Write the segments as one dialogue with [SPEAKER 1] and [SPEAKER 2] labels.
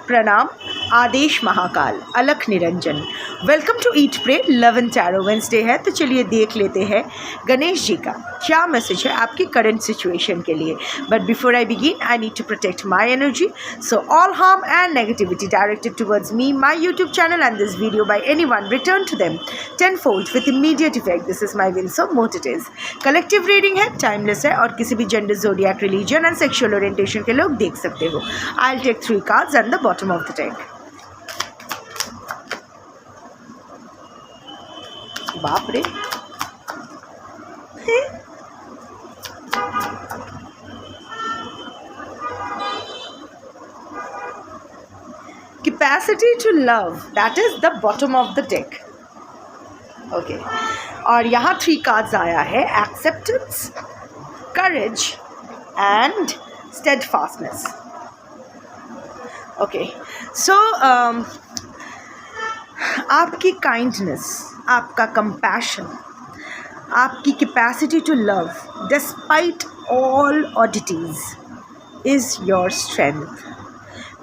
[SPEAKER 1] प्रणाम, आदेश महाकाल, अलख निरंजन। Welcome to eat pray love and tarot. Wednesday है तो चलिए देख लेते हैं गणेश जी का क्या मैसेज है आपकी करंट सिचुएशन के लिए। But before I begin I need to protect my energy, so all harm and negativity directed towards me, my YouTube channel and this video by anyone return to them tenfold with immediate effect. This is my will, so what it is. Collective reading है, timeless है और किसी भी gender, zodiac, religion and sexual orientation के लोग देख सकते हो। I'll take 3 cards at the bottom of the deck. बाप रे, capacity to love, that is the bottom of the deck. Okay और यहाँ 3 कार्ड्स आया है, acceptance, courage and steadfastness. Okay so आपकी काइंडनेस, आपका कंपैशन, आपकी capacity to love despite all oddities is your strength.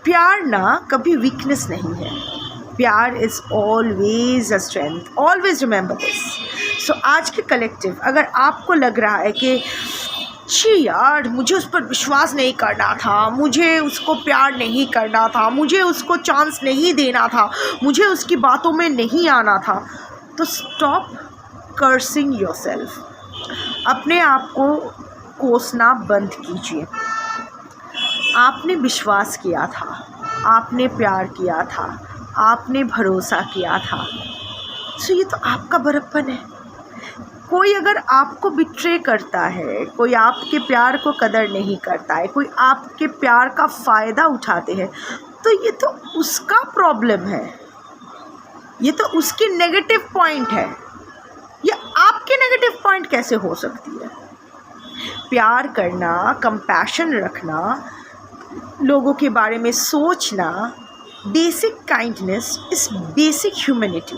[SPEAKER 1] प्यार ना कभी वीकनेस नहीं है, प्यार is always a strength, always remember this. So आज के कलेक्टिव, अगर आपको लग रहा है कि छी यार मुझे उस पर विश्वास नहीं करना था, मुझे उसको प्यार नहीं करना था, मुझे उसको चांस नहीं देना था, मुझे उसकी बातों में नहीं आना था, तो स्टॉप कर्सिंग योरसेल्फ। अपने आप को कोसना बंद कीजिए। आपने विश्वास किया था, आपने प्यार किया था, आपने भरोसा किया था, सो ये तो आपका बड़प्पन है। कोई अगर आपको बिट्रे करता है, कोई आपके प्यार को कदर नहीं करता है, कोई आपके प्यार का फ़ायदा उठाते हैं, तो ये तो उसका प्रॉब्लम है, ये तो उसकी नेगेटिव पॉइंट है। ये आपके नेगेटिव पॉइंट कैसे हो सकती है? प्यार करना, कंपैशन रखना, लोगों के बारे में सोचना, बेसिक काइंडनेस इस बेसिक ह्यूमैनिटी।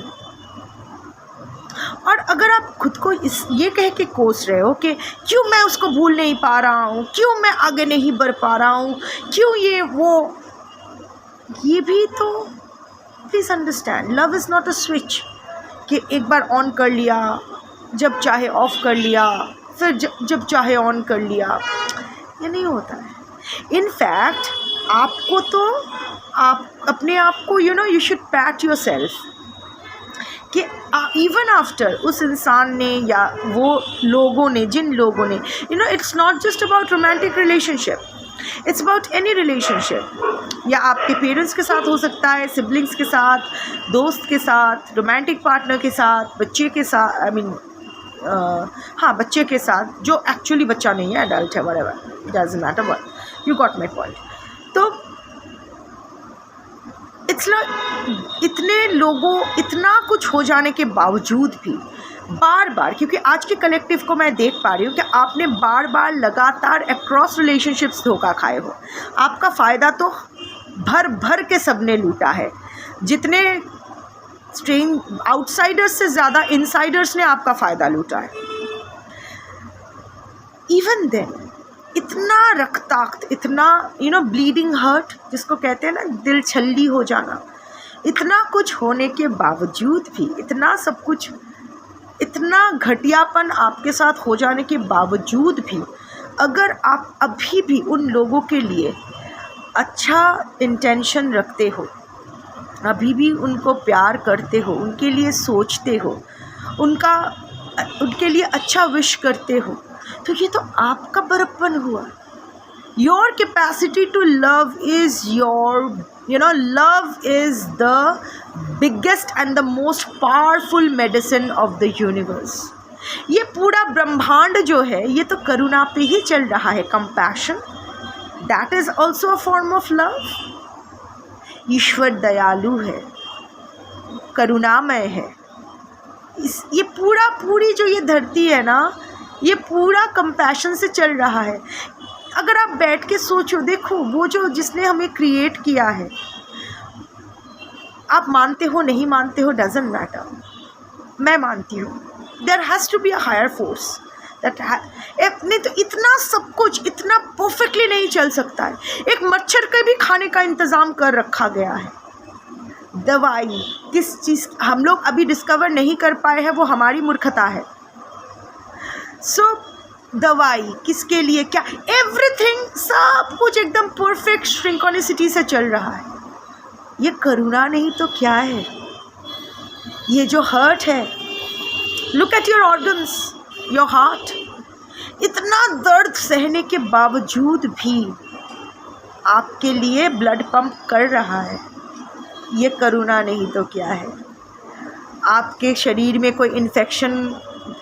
[SPEAKER 1] और अगर आप खुद को ये कह के कोस रहे हो कि क्यों मैं उसको भूल नहीं पा रहा हूँ, क्यों मैं आगे नहीं बढ़ पा रहा हूँ, क्यों ये भी तो please understand, love is not a switch कि एक बार ऑन कर लिया, जब चाहे ऑफ कर लिया, फिर जब चाहे ऑन कर लिया। ये नहीं होता है। इनफैक्ट आपको तो आप अपने आप को you should PAT your self कि इवन आफ्टर उस इंसान ने या वो लोगों ने, जिन लोगों ने it's not just about romantic relationship, it's about any relationship. या आपके पेरेंट्स के साथ हो सकता है, सिबलिंग्स के साथ, दोस्त के साथ, रोमांटिक पार्टनर के साथ, बच्चे के साथ, हाँ बच्चे के साथ जो एक्चुअली बच्चा नहीं है, एडल्ट है, whatever, doesn't matter what, you got my point. तो इतने लोगों, इतना कुछ हो जाने के बावजूद भी बार बार, क्योंकि आज के कलेक्टिव को मैं देख पा रही हूँ कि आपने बार बार लगातार अक्रॉस रिलेशनशिप्स धोखा खाए हो। आपका फ़ायदा तो भर भर के सबने लूटा है। जितने आउटसाइडर्स से ज़्यादा इनसाइडर्स ने आपका फ़ायदा लूटा है। इवन देन इतना रक्ताक्त, इतना ब्लीडिंग हर्ट जिसको कहते हैं ना, दिल छल्ली हो जाना, इतना कुछ होने के बावजूद भी, इतना सब कुछ, इतना घटियापन आपके साथ हो जाने के बावजूद भी, अगर आप अभी भी उन लोगों के लिए अच्छा इंटेंशन रखते हो, अभी भी उनको प्यार करते हो, उनके लिए सोचते हो, उनके लिए अच्छा विश करते हो, तो ये तो आपका बड़प्पन हुआ। Your capacity to love is love is the biggest and the most powerful medicine of the universe. ये पूरा ब्रह्मांड जो है, ये तो करुणा पे ही चल रहा है। Compassion, that is also a form of love. ईश्वर दयालु है, करुणामय है। ये पूरी जो ये धरती है ना, ये पूरा कंपैशन से चल रहा है। अगर आप बैठ के सोचो, देखो वो जो जिसने हमें क्रिएट किया है, आप मानते हो नहीं मानते हो, डजंट मैटर, मैं मानती हूँ। There has to be a higher force नहीं तो इतना सब कुछ इतना परफेक्टली नहीं चल सकता है। एक मच्छर के भी खाने का इंतज़ाम कर रखा गया है। दवाई किस चीज़ हम लोग अभी डिस्कवर नहीं कर पाए हैं, वो हमारी मूर्खता है। सो दवाई किसके लिए क्या, एवरीथिंग सब कुछ एकदम परफेक्ट सिंक्रोनिसिटी से चल रहा है। ये करुणा नहीं तो क्या है? ये जो हर्ट है, look at your organs, your heart, इतना दर्द सहने के बावजूद भी आपके लिए ब्लड पंप कर रहा है। ये करुणा नहीं तो क्या है? आपके शरीर में कोई इन्फेक्शन,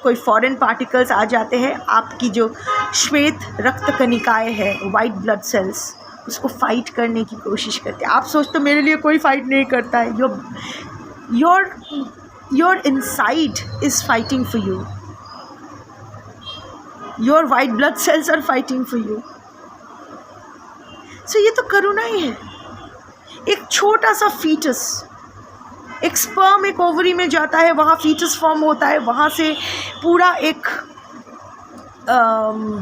[SPEAKER 1] कोई फॉरेन पार्टिकल्स आ जाते हैं, आपकी जो श्वेत रक्त कणिकाएँ हैं, वाइट ब्लड सेल्स, उसको फाइट करने की कोशिश करते हैं। आप सोचते हो मेरे लिए कोई फाइट नहीं करता है। Your inside is fighting for you, your white blood cells are fighting for you. So ये तो करुणा ही है। एक छोटा सा फीटस, एक स्पर्म एक ओवरी में जाता है, वहाँ फीटस फॉर्म होता है, वहाँ से पूरा एक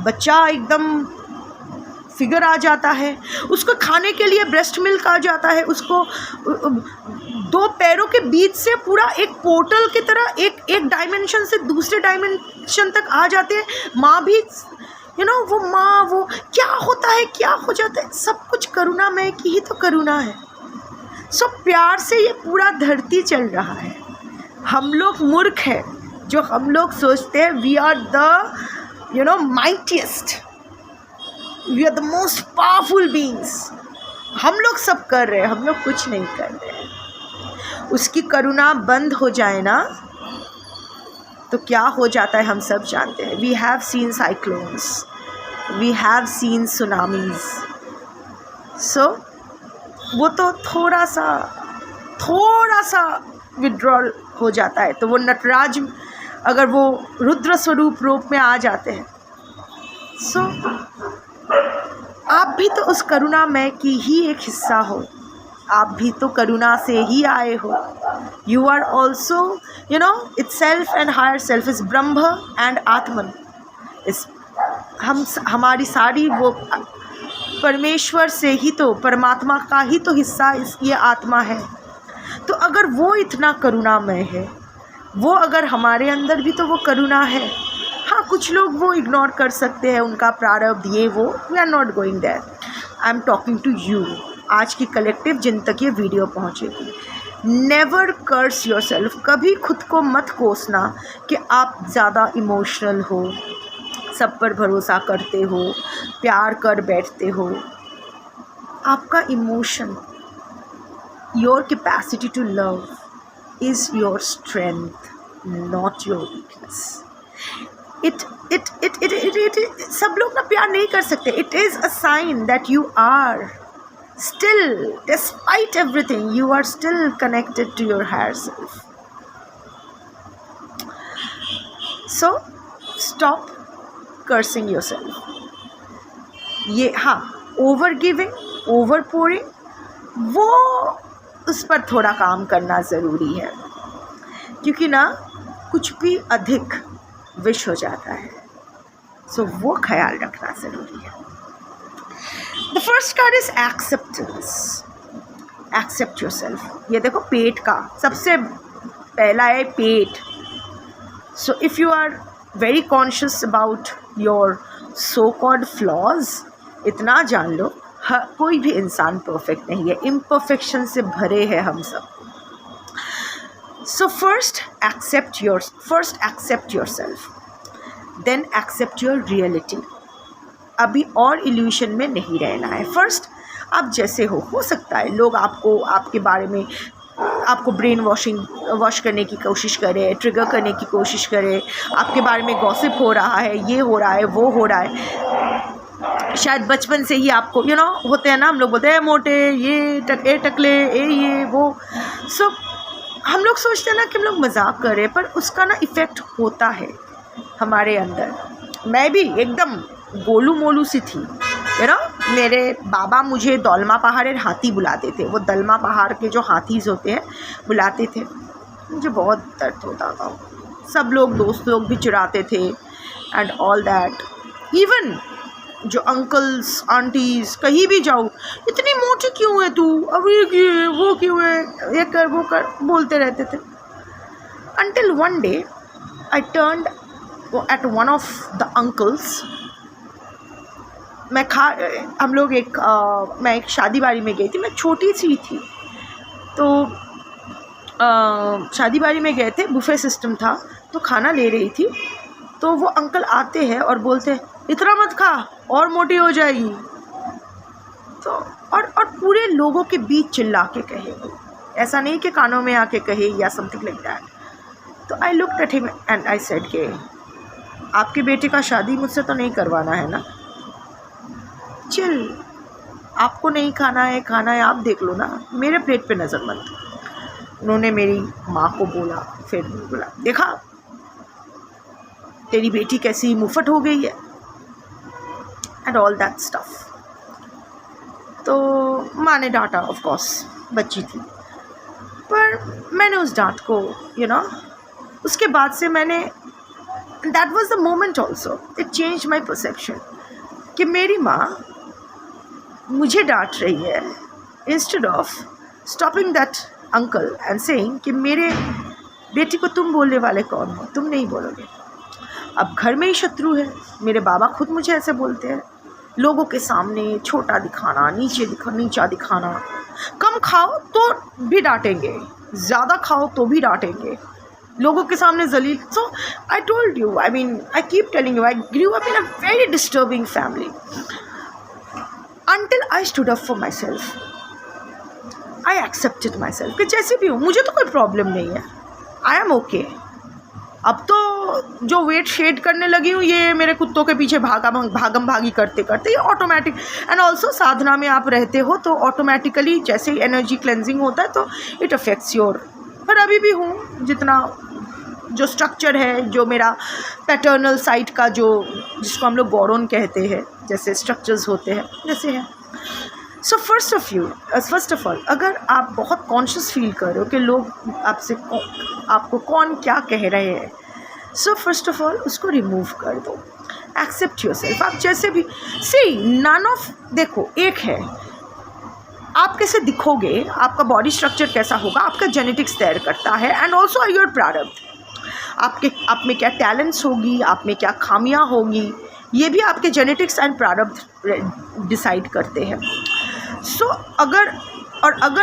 [SPEAKER 1] बच्चा एकदम फिगर आ जाता है। उसको खाने के लिए ब्रेस्ट मिल्क आ जाता है। उसको दो पैरों के बीच से पूरा एक पोर्टल की तरह एक डायमेंशन से दूसरे डायमेंशन तक आ जाते हैं। माँ भी वो माँ, वो क्या होता है, क्या हो जाता है, सब कुछ करुणामय की ही तो करुणा है। सो प्यार से ये पूरा धरती चल रहा है। हम लोग मूर्ख हैं जो हम लोग सोचते हैं we are the mightiest, we are the most powerful beings. हम लोग सब कर रहे हैं, हम लोग कुछ नहीं कर रहे हैं। उसकी करुणा बंद हो जाए ना तो क्या हो जाता है हम सब जानते हैं। We have seen cyclones, we have seen tsunamis. So वो तो थोड़ा सा विड्रॉल हो जाता है। तो वो नटराज अगर वो रुद्र स्वरूप रूप में आ जाते हैं, सो आप भी तो उस करुणामय की ही एक हिस्सा हो। आप भी तो करुणा से ही आए हो। You are also its self and higher self is Brahman and Atman. इस हमारी सारी वो परमेश्वर से ही तो, परमात्मा का ही तो हिस्सा ये आत्मा है। तो अगर वो इतना करुणामय है, वो अगर हमारे अंदर भी तो वो करुणा है। हाँ, कुछ लोग वो इग्नोर कर सकते हैं, उनका प्रारब्ध ये वो, we are not going there. I am talking to you, आज की कलेक्टिव जिन तक ये वीडियो पहुँचेगी। नेवर कर्स योर सेल्फ, कभी खुद को मत कोसना कि आप ज़्यादा इमोशनल हो, सब पर भरोसा करते हो, प्यार कर बैठते हो। आपका emotion, your capacity to love is your strength, not your weakness. सब लोग ना प्यार नहीं कर सकते। It is a sign that you are still, despite everything, you are still connected to your higher self. So stop cursing yourself. ये हाँ, over giving, over pouring, वो उस पर थोड़ा काम करना ज़रूरी है, क्योंकि ना कुछ भी अधिक विष हो जाता है। सो वो ख्याल रखना ज़रूरी है। The first card is acceptance. Accept yourself. ये देखो पेट का सबसे पहला है पेट। So if you are very conscious about your so-called flaws, इतना जान लो कोई भी इंसान परफेक्ट नहीं है, imperfection से भरे हैं हम सब। So first accept yourself. Then accept your reality. अभी और इल्यूशन में नहीं रहना है। फर्स्ट आप जैसे हो सकता है लोग आपको आपके बारे में आपको ब्रेन वॉश करने की कोशिश करें, ट्रिगर करने की कोशिश करें, आपके बारे में गॉसिप हो रहा है, ये हो रहा है, वो हो रहा है। शायद बचपन से ही आपको होते हैं ना, हम लोग बोलते हैं मोटे, ये टकले, ये वो। सो हम लोग सोचते हैं ना कि हम लोग मजाक कर रहे हैं, पर उसका ना इफ़ेक्ट होता है हमारे अंदर। मैं भी एकदम गोलू मोलू सी थी, मेरे बाबा मुझे दौलमा पहाड़ेर हाथी बुलाते थे। वो दलमा पहाड़ के जो हाथीज़ होते हैं बुलाते थे। मुझे बहुत दर्द होता था। सब लोग दोस्त लोग भी चिढ़ाते थे एंड ऑल दैट। इवन जो अंकल्स आंटीज, कहीं भी जाओ, इतनी मोटी क्यों है तू, अब ये क्यों है, वो क्यों है, ये कर वो कर, बोलते रहते थे। Until one day I turned at one of the uncles. हम लोग मैं एक शादी बारी में गई थी, मैं छोटी सी थी, तो शादी बारी में गए थे, बुफे सिस्टम था, तो खाना ले रही थी, तो वो अंकल आते हैं और बोलते हैं इतना मत खा और मोटी हो जाएगी। तो और पूरे लोगों के बीच चिल्ला के कहे, ऐसा नहीं कि कानों में आके कहे या समथिंग लाइक दैट। तो I looked at him and I said के आपके बेटे का शादी मुझसे तो नहीं करवाना है ना, चिल, आपको नहीं खाना है आप देख लो ना, मेरे प्लेट पे नज़र मत। उन्होंने मेरी माँ को बोला, फिर बोला देखा तेरी बेटी कैसी मुफट हो गई है एंड ऑल दैट स्टफ। तो माँ ने डांटा, ऑफ कोर्स बच्ची थी, पर मैंने उस डांट को उसके बाद से मैंने, that was the moment also, it change my perception कि मेरी माँ मुझे डांट रही है instead of stopping that uncle and saying कि मेरे बेटी को तुम बोलने वाले कौन हो, तुम नहीं बोलोगे। अब घर में ही शत्रु है, मेरे बाबा खुद मुझे ऐसे बोलते हैं, लोगों के सामने छोटा दिखाना, नीचा दिखाना, कम खाओ तो भी डांटेंगे, ज़्यादा खाओ तो भी डांटेंगे, लोगों के सामने जलील। So I told you, I mean I keep telling you, I grew up in a very disturbing family until I stood up for myself. I accepted myself कि जैसे भी हूँ, मुझे तो कोई प्रॉब्लम नहीं है, आई एम ओके। अब तो जो वेट शेड करने लगी हूँ, ये मेरे कुत्तों के पीछे भागम भागी करते करते ये ऑटोमेटिक, एंड ऑल्सो साधना में आप रहते हो तो ऑटोमेटिकली जैसे ही एनर्जी क्लेंजिंग होता है तो इट अफेक्ट्स योर। पर अभी भी हूँ, जितना जो स्ट्रक्चर है, जो मेरा पैटर्नल साइड का जो जिसको हम लोग बॉरोन कहते हैं, जैसे स्ट्रक्चर्स होते हैं जैसे है। सो फर्स्ट ऑफ ऑल अगर आप बहुत कॉन्शियस फील कर रहे हो कि लोग आपको कौन क्या कह रहे हैं, सो फर्स्ट ऑफ ऑल उसको रिमूव कर दो, एक्सेप्ट योरसेल्फ। आप जैसे भी देखो, एक है आप कैसे दिखोगे, आपका बॉडी स्ट्रक्चर कैसा होगा, आपका जेनेटिक्स तय करता है, एंड ऑल्सो योर प्रारब्ध, आप में क्या टैलेंट्स होगी, आप में क्या खामियां होगी, ये भी आपके जेनेटिक्स एंड प्रारब्ध डिसाइड करते हैं। सो अगर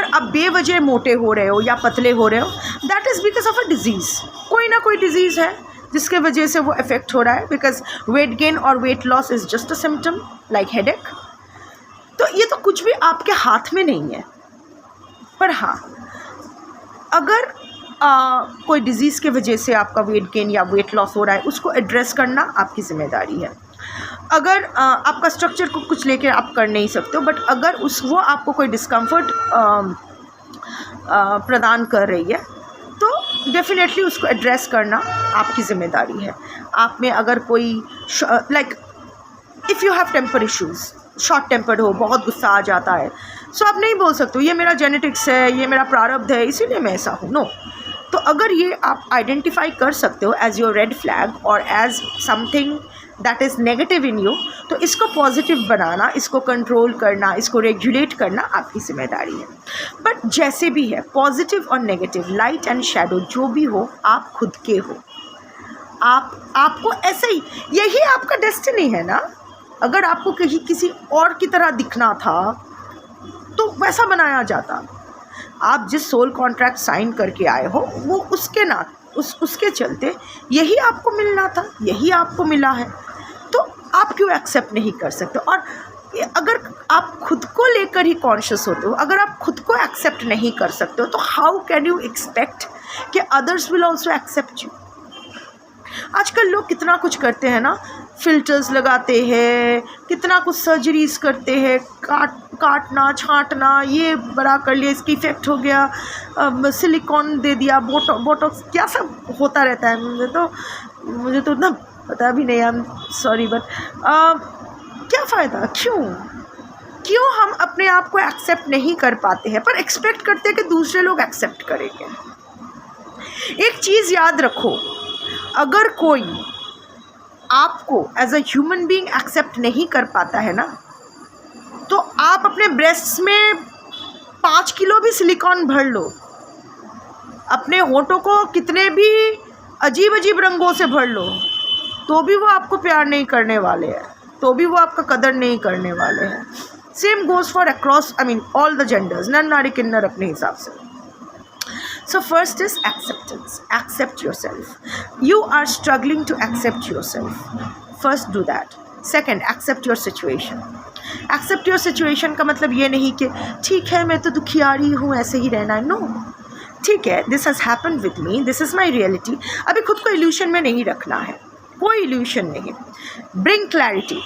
[SPEAKER 1] आप बेवजह मोटे हो रहे हो या पतले हो रहे हो, that is because of a disease, कोई ना कोई डिजीज़ है जिसके वजह से वो इफ़ेक्ट हो रहा है, बिकॉज वेट गेन और weight loss is just a symptom like headache. तो ये तो कुछ भी आपके हाथ में नहीं है। पर हाँ, अगर कोई डिज़ीज़ के वजह से आपका वेट गेन या वेट लॉस हो रहा है, उसको एड्रेस करना आपकी ज़िम्मेदारी है। अगर आपका स्ट्रक्चर को कुछ लेकर आप कर नहीं सकते हो, बट अगर वो आपको कोई डिस्कम्फर्ट प्रदान कर रही है, तो डेफिनेटली उसको एड्रेस करना आपकी ज़िम्मेदारी है। आप में अगर कोई like if you have temper issues, short tempered हो, बहुत गुस्सा आ जाता है, सो आप नहीं बोल सकते हो ये मेरा जेनेटिक्स है, ये मेरा प्रारब्ध है, इसीलिए मैं ऐसा हूँ। नो, तो अगर ये आप आइडेंटिफाई कर सकते हो एज योर रेड फ्लैग और as something that is negative in you, तो इसको पॉजिटिव बनाना, इसको कंट्रोल करना, इसको रेगुलेट करना आपकी जिम्मेदारी है। बट जैसे भी है, पॉजिटिव और नेगेटिव, लाइट एंड शैडो, जो भी हो, आप खुद के हो। आपको ऐसे ही, यही आपका डेस्टिनी है ना। अगर आपको किसी और की तरह दिखना था तो वैसा बनाया जाता। आप जिस सोल कॉन्ट्रैक्ट साइन करके आए हो, वो उसके चलते यही आपको मिलना था, यही आपको मिला है, तो आप क्यों एक्सेप्ट नहीं कर सकते? और अगर आप खुद को लेकर ही कॉन्शियस होते हो, अगर आप खुद को एक्सेप्ट नहीं कर सकते हो, तो हाउ कैन यू एक्सपेक्ट कि others will also accept you? आजकल लोग कितना कुछ करते हैं ना, फिल्टर्स लगाते हैं, कितना कुछ सर्जरीज करते हैं, काटना छांटना, ये बड़ा कर लिया, इसकी इफ़ेक्ट हो गया, सिलिकॉन दे दिया, बोटॉक्स, क्या सब होता रहता है। मुझे तो उतना पता भी नहीं, आई एम सॉरी, बट क्या फ़ायदा? क्यों हम अपने आप को एक्सेप्ट नहीं कर पाते हैं, पर एक्सपेक्ट करते हैं कि दूसरे लोग एक्सेप्ट करेंगे? एक चीज़ याद रखो, अगर कोई आपको as a human being accept नहीं कर पाता है ना, तो आप अपने ब्रेस्ट्स में 5 किलो भी सिलिकॉन भर लो, अपने होठों को कितने भी अजीब अजीब रंगों से भर लो, तो भी वो आपको प्यार नहीं करने वाले हैं, तो भी वो आपका कदर नहीं करने वाले हैं. Same goes for across all the genders, नर नारी किन्नर अपने हिसाब से. So first is acceptance. Accept yourself. You are struggling to accept yourself. First do that. Second, accept your situation. Accept your situation का मतलब ये नहीं कि ठीक है मैं तो दुखियारी हूँ ऐसे ही रहना है. नो, ठीक है, this has happen with me, this is my reality. अभी खुद को इल्यूशन में नहीं रखना है, कोई इल्यूशन नहीं. Bring clarity.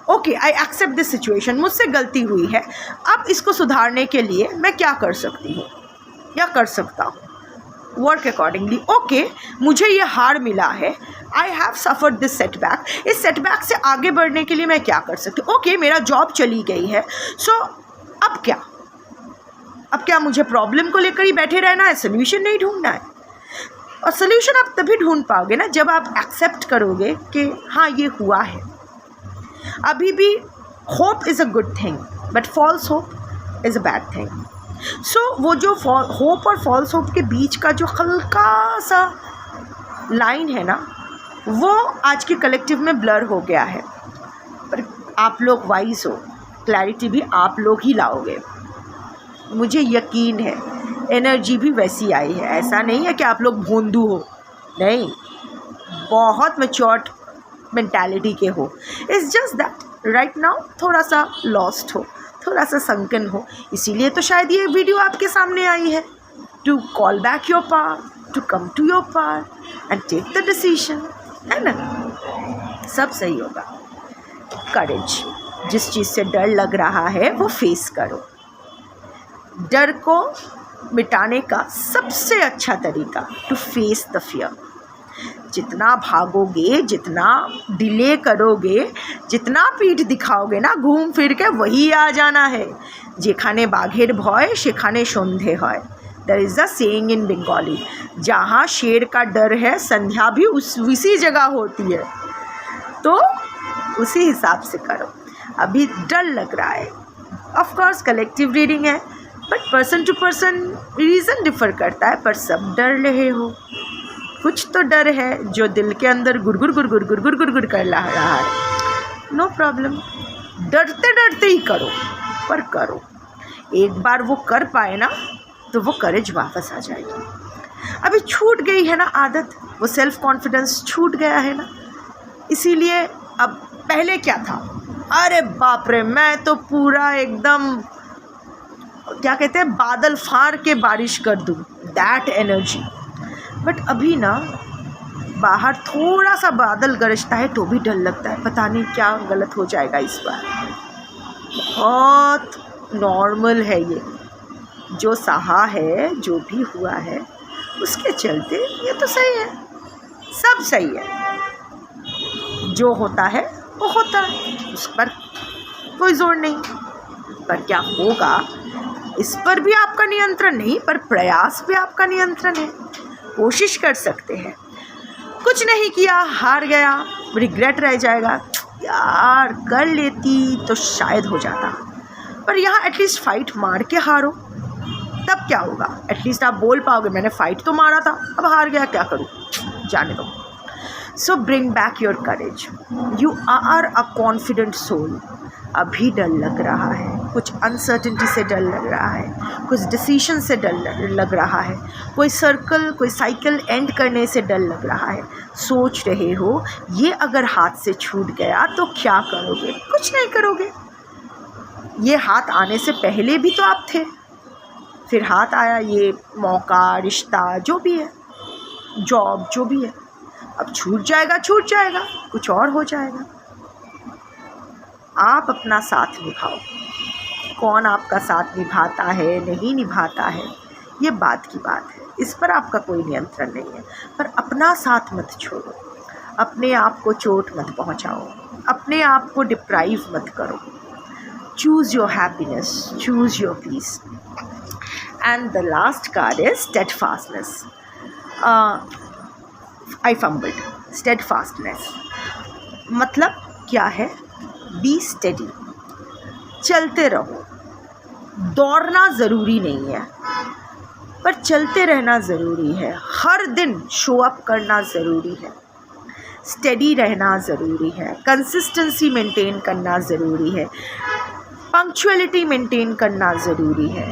[SPEAKER 1] Okay, I accept this situation, मुझसे गलती हुई है, अब इसको सुधारने के लिए मैं क्या कर सकती हूँ या कर सकता हूँ. Work accordingly. ओके, मुझे ये हार मिला है, I have suffered this setback, इस सेटबैक से आगे बढ़ने के लिए मैं क्या कर सकती हूँ. ओके, मेरा जॉब चली गई है, सो अब क्या मुझे प्रॉब्लम को लेकर ही बैठे रहना है, सोल्यूशन नहीं ढूंढना है. और सोल्यूशन आप तभी ढूंढ पाओगे ना जब आप एक्सेप्ट करोगे कि हाँ ये हुआ है. अभी भी hope is a good thing but false hope is a bad thing. So वो जो होप और फॉल्स होप के बीच का जो हल्का सा लाइन है ना, वो आज के कलेक्टिव में ब्लर हो गया है. पर आप लोग वाइज हो, क्लैरिटी भी आप लोग ही लाओगे, मुझे यकीन है. एनर्जी भी वैसी आई है, ऐसा नहीं है कि आप लोग भोंदू हो, नहीं, बहुत मैच्योर्ड मेंटालिटी के हो. It's just that right now थोड़ा सा लॉस्ट हो, थोड़ा सा संकन हो, इसीलिए तो शायद ये वीडियो आपके सामने आई है. To call back your power, to come to your power and take the decision, है ना. सब सही होगा. करेज. जिस चीज़ से डर लग रहा है वो फेस करो. डर को मिटाने का सबसे अच्छा तरीका टू फेस द फियर. जितना भागोगे, जितना डिले करोगे, जितना पीठ दिखाओगे ना, घूम फिर के वही आ जाना है. जेखाने बाघेर भय सेखाने सन्धे হয়. There is a saying in Bengali, जहाँ शेर का डर है संध्या भी उसी जगह होती है. तो उसी हिसाब से करो. अभी डर लग रहा है, ऑफ कोर्स कलेक्टिव रीडिंग है, but person to person reason differ करता है, पर सब डर रहे हो. कुछ तो डर है जो दिल के अंदर गुरगुर गुरगुर गुरगुर गुरगुर कर रहा है. नो प्रॉब्लम, डरते डरते ही करो, पर करो. एक बार वो कर पाए ना तो वो करेज वापस आ जाएगी. अभी छूट गई है ना आदत, वो सेल्फ कॉन्फिडेंस छूट गया है ना, इसीलिए. अब पहले क्या था, अरे बाप रे, मैं तो पूरा एकदम क्या कहते हैं बादल फाड़ के बारिश कर दूँ, दैट एनर्जी. बट अभी ना बाहर थोड़ा सा बादल गरजता है तो भी डर लगता है, पता नहीं क्या गलत हो जाएगा इस बार. बहुत नॉर्मल है ये, जो सहा है, जो भी हुआ है उसके चलते ये तो सही है, सब सही है. जो होता है वो होता है, उस पर कोई जोर नहीं. पर क्या होगा इस पर भी आपका नियंत्रण नहीं, पर प्रयास भी आपका नियंत्रण है. कोशिश कर सकते हैं. कुछ नहीं किया, हार गया, रिग्रेट रह जाएगा, यार कर लेती तो शायद हो जाता. पर यहाँ एटलीस्ट फाइट मार के हारो, तब क्या होगा, एटलीस्ट आप बोल पाओगे मैंने फाइट तो मारा था, अब हार गया क्या करूँ, जाने दो. So bring back your courage. You are a confident soul. अभी डर लग रहा है, कुछ अनसर्टेनिटी से डर लग रहा है, कुछ डिसीजन से डर लग रहा है, कोई सर्कल, कोई साइकिल एंड करने से डर लग रहा है. सोच रहे हो ये अगर हाथ से छूट गया तो क्या करोगे, कुछ नहीं करोगे. ये हाथ आने से पहले भी तो आप थे, फिर हाथ आया ये मौका, रिश्ता, जो भी है, जॉब, जो भी है. अब छूट जाएगा, कुछ और हो जाएगा. आप अपना साथ निभाओ. कौन आपका साथ निभाता है नहीं निभाता है ये बात की बात है, इस पर आपका कोई नियंत्रण नहीं है. पर अपना साथ मत छोड़ो, अपने आप को चोट मत पहुंचाओ, अपने आप को डिप्राइव मत करो. Choose your happiness, choose your peace. And the last card is steadfastness. I fumbled. Steadfastness. मतलब क्या है? बी स्टेडी, चलते रहो। दौड़ना ज़रूरी नहीं है, पर चलते रहना ज़रूरी है। हर दिन शो अप करना ज़रूरी है, स्टेडी रहना ज़रूरी है, कंसिस्टेंसी मेंटेन करना ज़रूरी है, पंक्चुअलिटी मेंटेन करना ज़रूरी है।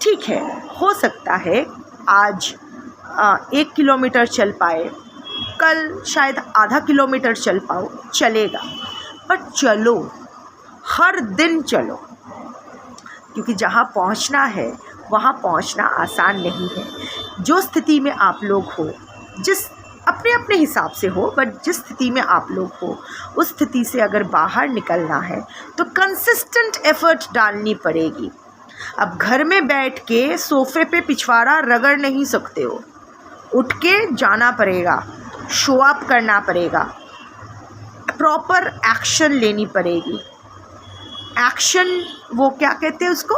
[SPEAKER 1] ठीक है, हो सकता है आज 1 किलोमीटर चल पाए, कल शायद आधा किलोमीटर चल पाओ, चलेगा, पर चलो, हर दिन चलो, क्योंकि जहाँ पहुँचना है वहाँ पहुँचना आसान नहीं है। जो स्थिति में आप लोग हो, जिस अपने अपने हिसाब से हो, बट जिस स्थिति में आप लोग हो उस स्थिति से अगर बाहर निकलना है तो कंसिस्टेंट एफर्ट डालनी पड़ेगी। अब घर में बैठ के सोफ़े पे पिछवाड़ा रगड़ नहीं सकते हो, उठ के जाना पड़ेगा, शो अप करना पड़ेगा, प्रॉपर एक्शन लेनी पड़ेगी। एक्शन, वो क्या कहते हैं उसको,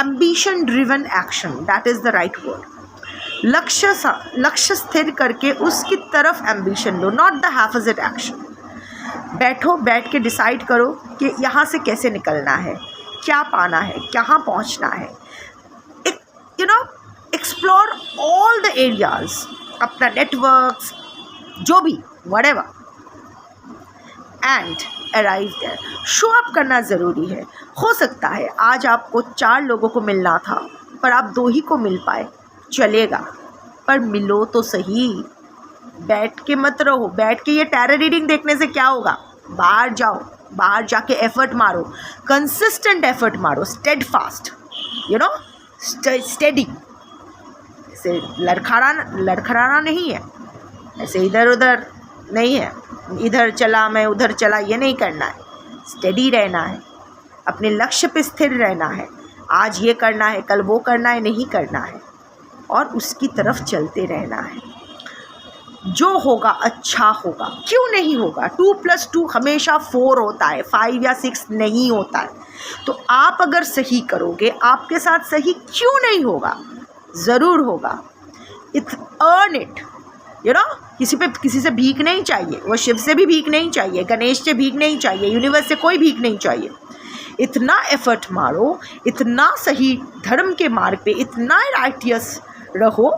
[SPEAKER 1] ambition driven action, that is the right word. लक्ष्य स्थिर करके उसकी तरफ एम्बिशन लो, नॉट द हाफिज़ एक्शन। बैठो, बैठ के डिसाइड करो कि यहाँ से कैसे निकलना है, क्या पाना है, कहाँ पहुँचना है। एक्सप्लोर ऑल द एरियाज, अपना नेटवर्क्स, जो भी, whatever, and arrive there. Show up करना ज़रूरी है। हो सकता है आज आपको 4 लोगों को मिलना था, पर आप 2 ही को मिल पाए, चलेगा, पर मिलो तो सही। बैठ के मत रहो, बैठ के ये टैरर रीडिंग देखने से क्या होगा? बाहर जाओ, बाहर जाके एफर्ट मारो, कंसिस्टेंट एफर्ट मारो, स्टेडफास्ट, स्टेडी। ऐसे लड़खड़ाना नहीं है, ऐसे इधर उधर नहीं है, इधर चला मैं उधर चला, ये नहीं करना है। स्टेडी रहना है, अपने लक्ष्य पे स्थिर रहना है। आज ये करना है, कल वो करना है, नहीं करना है, और उसकी तरफ चलते रहना है। जो होगा अच्छा होगा। क्यों नहीं होगा? 2 + 2 हमेशा 4 होता है, 5 या 6 नहीं होता है। तो आप अगर सही करोगे, आपके साथ सही क्यों नहीं होगा? ज़रूर होगा। अर्न इट, किसी से भीख नहीं चाहिए, वो शिव से भी भीख नहीं चाहिए, गणेश से भीख नहीं चाहिए, यूनिवर्स से कोई भीख नहीं चाहिए। इतना एफर्ट मारो, इतना सही धर्म के मार्ग पे, इतना राइटियस रहो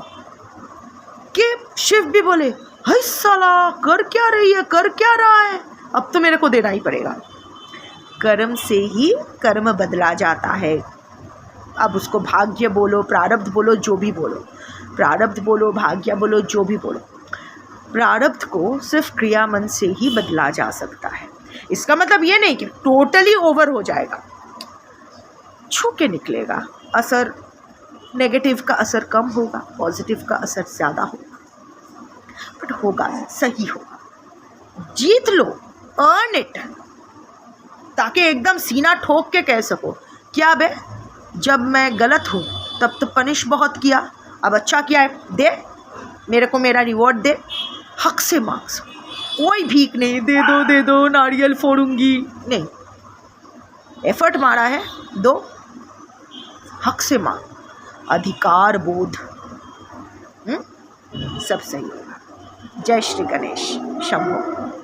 [SPEAKER 1] कि शिव भी बोले, हाय साला कर क्या रही है, कर क्या रहा है, अब तो मेरे को देना ही पड़ेगा। कर्म से ही कर्म बदला जाता है। अब उसको भाग्य बोलो, प्रारब्ध बोलो, जो भी बोलो, प्रारब्ध बोलो, भाग्य बोलो, जो भी बोलो, प्रारब्ध को सिर्फ क्रियामन से ही बदला जा सकता है। इसका मतलब ये नहीं कि टोटली ओवर हो जाएगा, छू के निकलेगा। असर, नेगेटिव का असर कम होगा, पॉजिटिव का असर ज़्यादा होगा, बट होगा, सही होगा। जीत लो, अर्न इट, ताकि एकदम सीना ठोक के कह सको, क्या बे, जब मैं गलत हूँ तब तो पनिश बहुत किया, अब अच्छा किया है, दे मेरे को मेरा रिवॉर्ड दे। हक से मांग, कोई भीख नहीं, दे दो नारियल फोड़ूंगी, नहीं। एफर्ट मारा है, दो, हक से मांग, अधिकार बोध, सब सही होगा। जय श्री गणेश, शंभो।